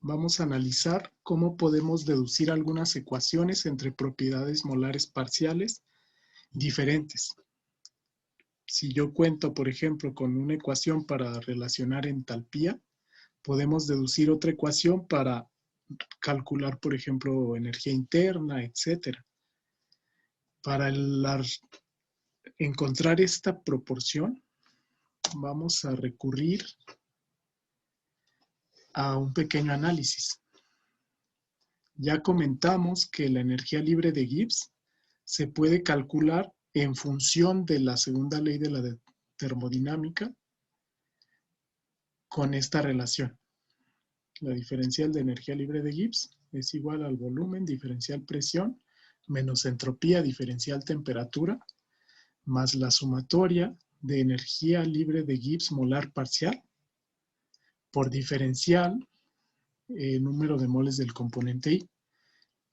vamos a analizar cómo podemos deducir algunas ecuaciones entre propiedades molares parciales diferentes. Si yo cuento, por ejemplo, con una ecuación para relacionar entalpía, podemos deducir otra ecuación para calcular, por ejemplo, energía interna, etc. Para encontrar esta proporción, vamos a recurrir a un pequeño análisis. Ya comentamos que la energía libre de Gibbs se puede calcular en función de la segunda ley de la termodinámica con esta relación. La diferencial de energía libre de Gibbs es igual al volumen diferencial presión menos entropía diferencial temperatura más la sumatoria de energía libre de Gibbs molar parcial por diferencial número de moles del componente I.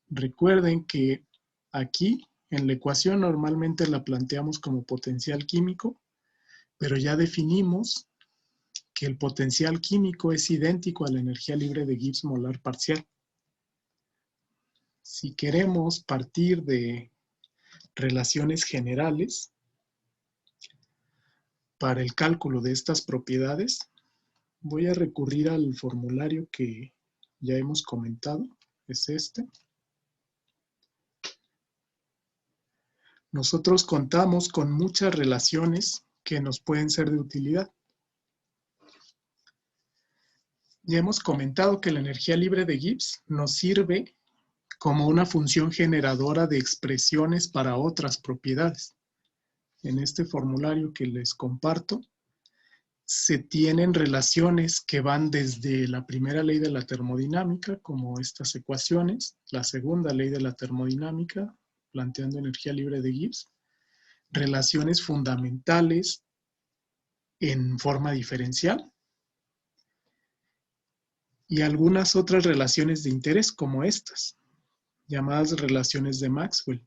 Recuerden que aquí en la ecuación normalmente la planteamos como potencial químico, pero ya definimos que el potencial químico es idéntico a la energía libre de Gibbs molar parcial. Si queremos partir de relaciones generales para el cálculo de estas propiedades, voy a recurrir al formulario que ya hemos comentado, es este. Nosotros contamos con muchas relaciones que nos pueden ser de utilidad. Ya hemos comentado que la energía libre de Gibbs nos sirve como una función generadora de expresiones para otras propiedades. En este formulario que les comparto, se tienen relaciones que van desde la primera ley de la termodinámica, como estas ecuaciones, la segunda ley de la termodinámica, planteando energía libre de Gibbs, relaciones fundamentales en forma diferencial y algunas otras relaciones de interés como estas, llamadas relaciones de Maxwell,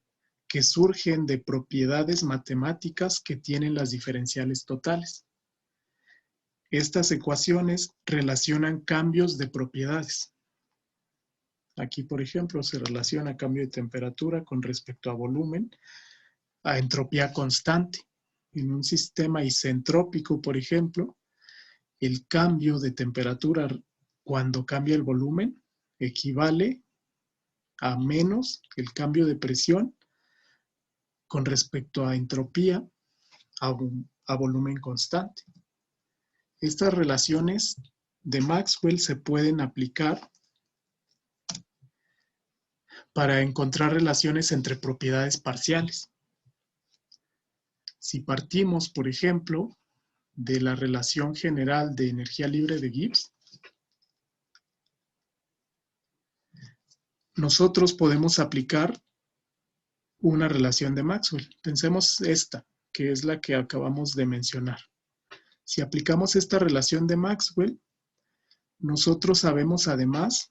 que surgen de propiedades matemáticas que tienen las diferenciales totales. Estas ecuaciones relacionan cambios de propiedades. Aquí, por ejemplo, se relaciona cambio de temperatura con respecto a volumen, a entropía constante. En un sistema isentrópico, por ejemplo, el cambio de temperatura cuando cambia el volumen equivale a menos el cambio de presión con respecto a entropía a volumen constante. Estas relaciones de Maxwell se pueden aplicar para encontrar relaciones entre propiedades parciales. Si partimos, por ejemplo, de la relación general de energía libre de Gibbs, nosotros podemos aplicar una relación de Maxwell. Pensemos esta, que es la que acabamos de mencionar. Si aplicamos esta relación de Maxwell, nosotros sabemos además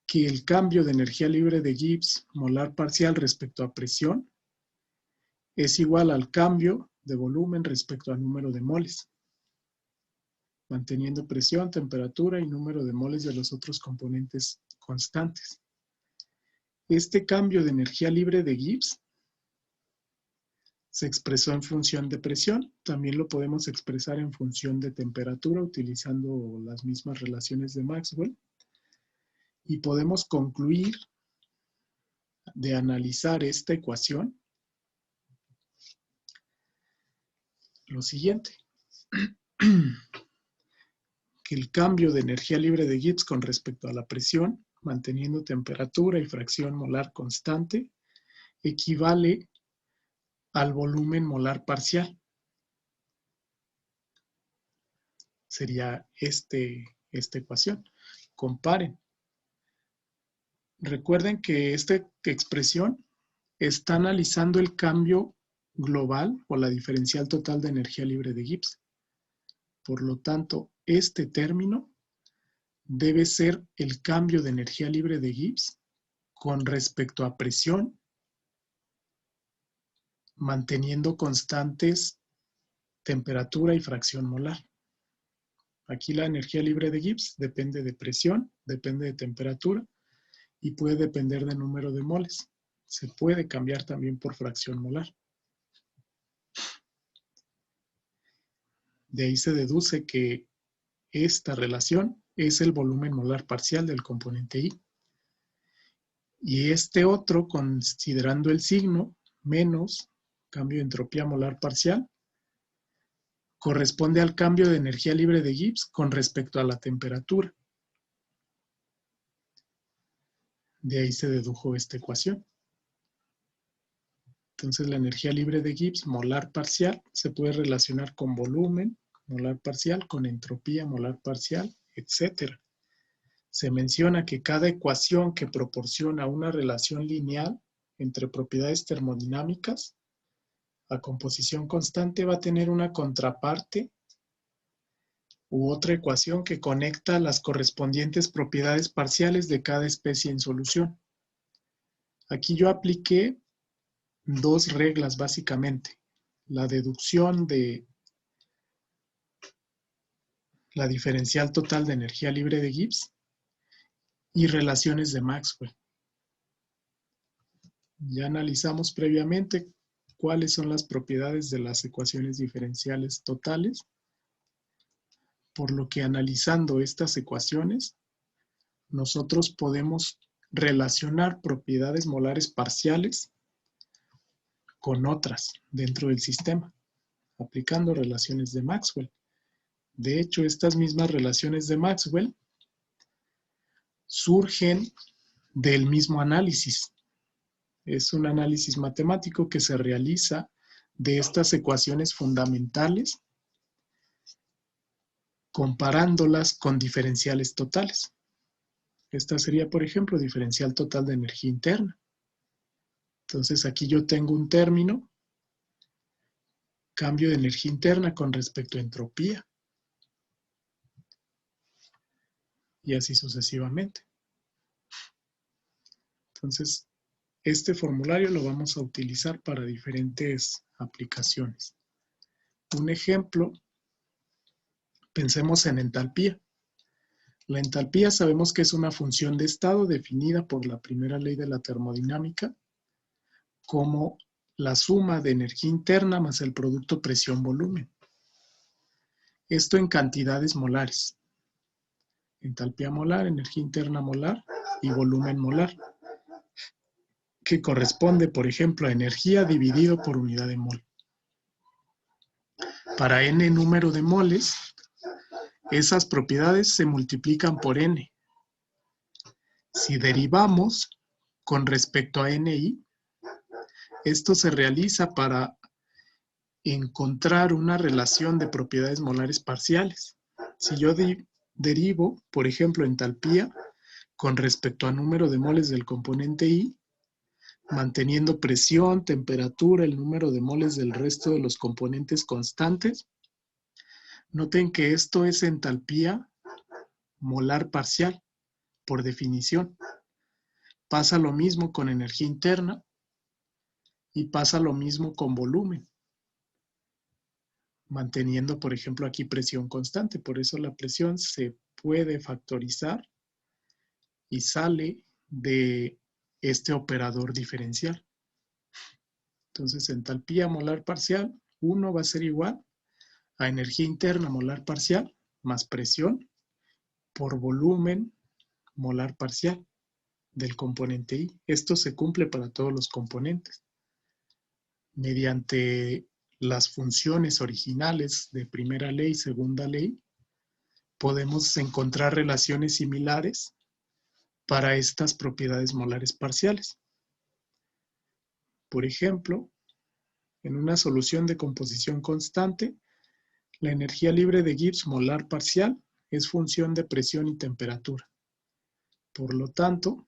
que el cambio de energía libre de Gibbs molar parcial respecto a presión es igual al cambio de volumen respecto al número de moles, manteniendo presión, temperatura y número de moles de los otros componentes constantes. Este cambio de energía libre de Gibbs se expresó en función de presión, también lo podemos expresar en función de temperatura utilizando las mismas relaciones de Maxwell y podemos concluir de analizar esta ecuación lo siguiente, que el cambio de energía libre de Gibbs con respecto a la presión, manteniendo temperatura y fracción molar constante, equivale al volumen molar parcial. Sería esta ecuación. Comparen. Recuerden que esta expresión está analizando el cambio global o la diferencial total de energía libre de Gibbs. Por lo tanto, este término debe ser el cambio de energía libre de Gibbs con respecto a presión, manteniendo constantes temperatura y fracción molar. Aquí la energía libre de Gibbs depende de presión, depende de temperatura y puede depender del número de moles. Se puede cambiar también por fracción molar. De ahí se deduce que esta relación es el volumen molar parcial del componente I. Y este otro, considerando el signo, menos cambio de entropía molar parcial, corresponde al cambio de energía libre de Gibbs con respecto a la temperatura. De ahí se dedujo esta ecuación. Entonces la energía libre de Gibbs molar parcial se puede relacionar con volumen molar parcial, con entropía molar parcial, etc. Se menciona que cada ecuación que proporciona una relación lineal entre propiedades termodinámicas a composición constante va a tener una contraparte u otra ecuación que conecta las correspondientes propiedades parciales de cada especie en solución. Aquí yo apliqué dos reglas básicamente. La deducción de la diferencial total de energía libre de Gibbs y relaciones de Maxwell. Ya analizamos previamente cuáles son las propiedades de las ecuaciones diferenciales totales, por lo que analizando estas ecuaciones, nosotros podemos relacionar propiedades molares parciales con otras dentro del sistema, aplicando relaciones de Maxwell. De hecho, estas mismas relaciones de Maxwell surgen del mismo análisis. Es un análisis matemático que se realiza de estas ecuaciones fundamentales comparándolas con diferenciales totales. Esta sería, por ejemplo, diferencial total de energía interna. Entonces aquí yo tengo un término, cambio de energía interna con respecto a entropía. Y así sucesivamente. Entonces, este formulario lo vamos a utilizar para diferentes aplicaciones. Un ejemplo, pensemos en entalpía. La entalpía sabemos que es una función de estado definida por la primera ley de la termodinámica como la suma de energía interna más el producto presión-volumen. Esto en cantidades molares. Entalpía molar, energía interna molar y volumen molar, que corresponde, por ejemplo, a energía dividido por unidad de mol. Para n número de moles, esas propiedades se multiplican por n. Si derivamos con respecto a ni, esto se realiza para encontrar una relación de propiedades molares parciales. Si yo derivo, por ejemplo, entalpía con respecto a número de moles del componente I, manteniendo presión, temperatura, el número de moles del resto de los componentes constantes, noten que esto es entalpía molar parcial, por definición. Pasa lo mismo con energía interna y pasa lo mismo con volumen, manteniendo, por ejemplo, aquí presión constante. Por eso la presión se puede factorizar y sale de este operador diferencial. Entonces, entalpía molar parcial, 1 va a ser igual a energía interna molar parcial más presión por volumen molar parcial del componente I. Esto se cumple para todos los componentes. Mediante las funciones originales de primera ley y segunda ley, podemos encontrar relaciones similares para estas propiedades molares parciales. Por ejemplo, en una solución de composición constante, la energía libre de Gibbs molar parcial es función de presión y temperatura. Por lo tanto,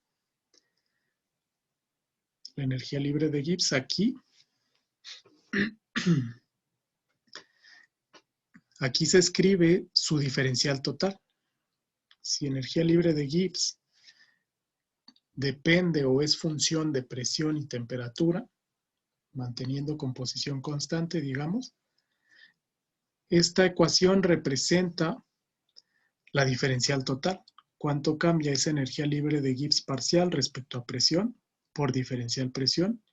la energía libre de Gibbs aquí, aquí se escribe su diferencial total. Si energía libre de Gibbs depende o es función de presión y temperatura, manteniendo composición constante, digamos, esta ecuación representa La diferencial total. ¿Cuánto cambia esa energía libre de Gibbs parcial respecto a presión por diferencial presión?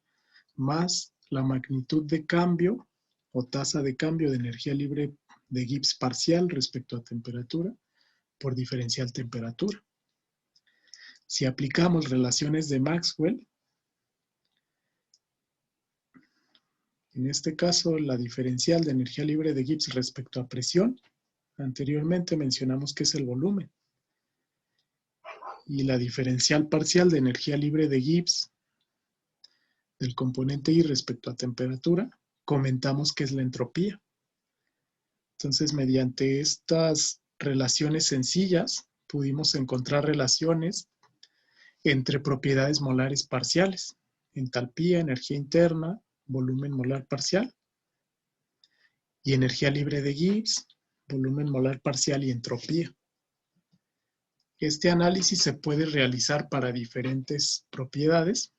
Más la magnitud de cambio o tasa de cambio de energía libre de Gibbs parcial respecto a temperatura por diferencial temperatura. Si aplicamos relaciones de Maxwell, en este caso la diferencial de energía libre de Gibbs respecto a presión, anteriormente mencionamos que es el volumen, y la diferencial parcial de energía libre de Gibbs del componente I respecto a temperatura, comentamos que es la entropía. Entonces, mediante estas relaciones sencillas, pudimos encontrar relaciones entre propiedades molares parciales, entalpía, energía interna, volumen molar parcial, y energía libre de Gibbs, volumen molar parcial y entropía. Este análisis se puede realizar para diferentes propiedades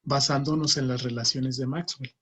basándonos en las relaciones de Maxwell.